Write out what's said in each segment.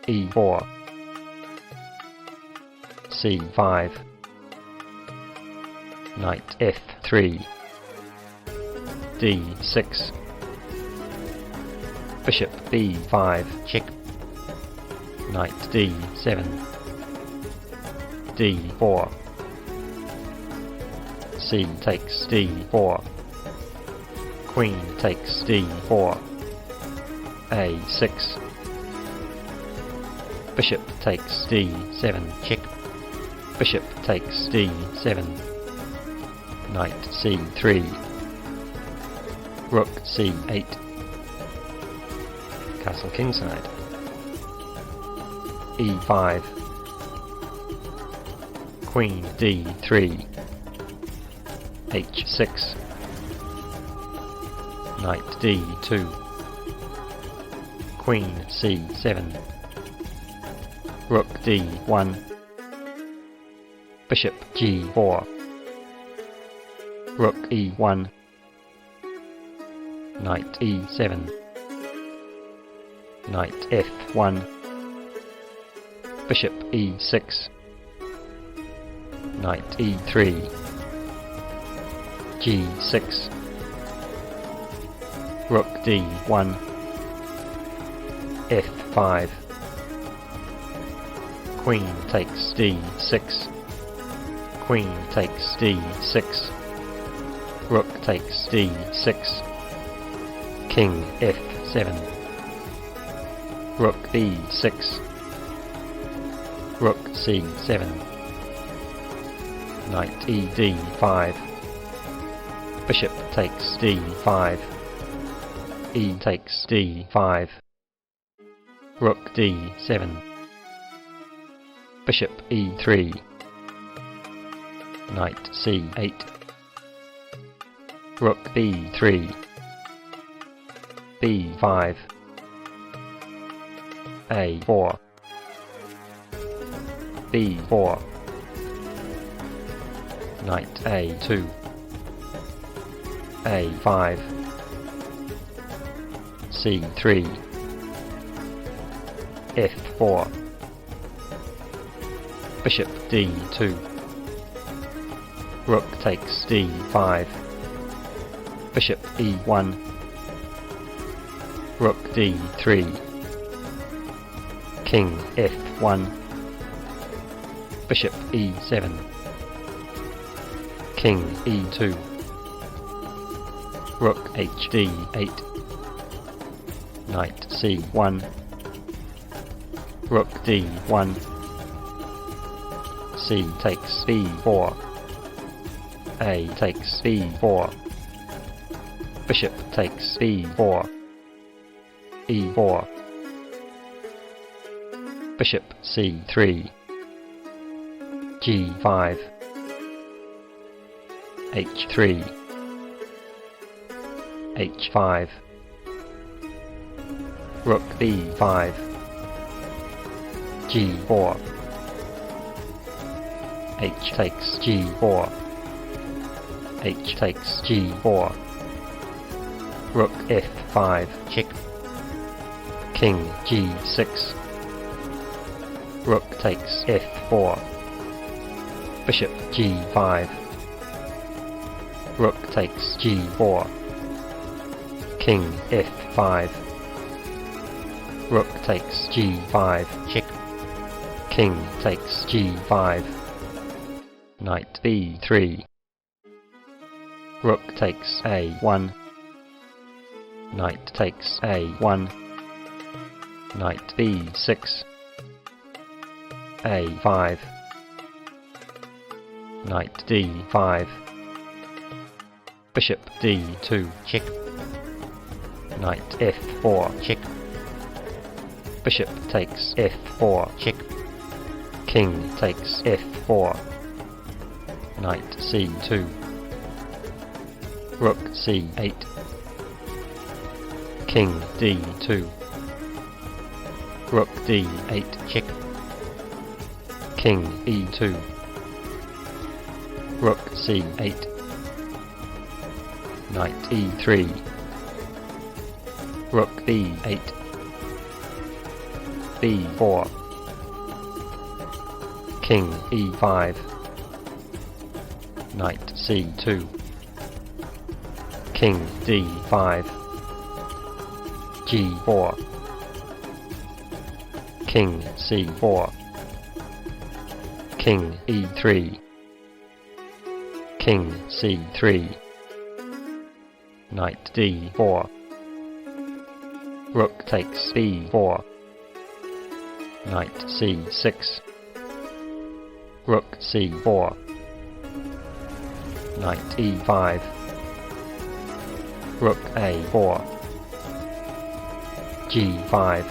e4, c5, knight f3, d6, bishop b5, check, knight d7, d4, c takes d4, queen takes d4, a6, bishop takes d7, check, bishop takes d7, knight c3, rook c8, castle kingside, e5, queen d3, h6, knight d2, queen c7, rook d1, bishop g4, rook e1, knight e7, knight f1, bishop e6, knight e3, g6, rook d1, f5, queen takes d6, queen takes d6, rook takes d6, king f7, rook b6, rook c7, knight ed5, bishop takes d5, e takes d5, rook d7, bishop e3, knight c8, rook b3, b5, a4, b4, knight a2, a5, c3, f4, bishop d2, rook takes d5, bishop e1, rook d3, king f1, bishop e7, king e2, rook hd8, knight c1, rook d1, c takes b4, a takes b4, bishop takes b4, e4, bishop c3, g5, h3, h5, rook b5, g4, h takes g4, h takes g4, rook f5, check, king g6, rook takes f4, bishop g5, rook takes g4, king f5, rook takes g5, check, king takes g5, knight b3, rook takes a1, knight takes a1, knight b6, a5, knight d5, bishop d2, check, knight f4, check, bishop takes f4, check, king takes f4, knight c2, rook c8, king d2, rook d8, check, king e2, rook c8, knight e3, rook b8, b4, king e5, knight c2, king d5, g4, king c4, king e3, king c3, knight d4, rook takes b4, knight c6, rook c4, knight e5, rook a4, g5,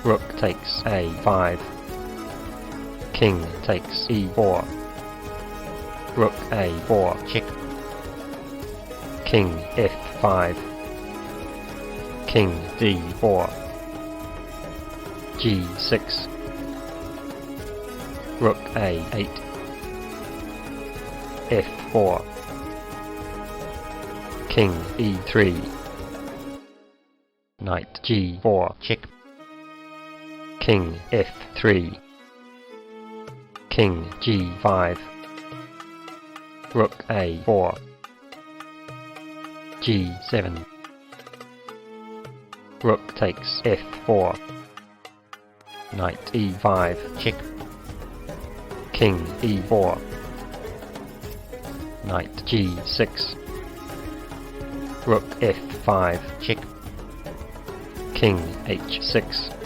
rook takes a5, king takes e4, rook a4 check, king f5, king d4, g6, rook a8, f4, king e3, knight g4 check, king f3, king g5, rook a4, g7, rook takes f4, knight e5 check, king e4, knight g6, rook f5 check, king h6,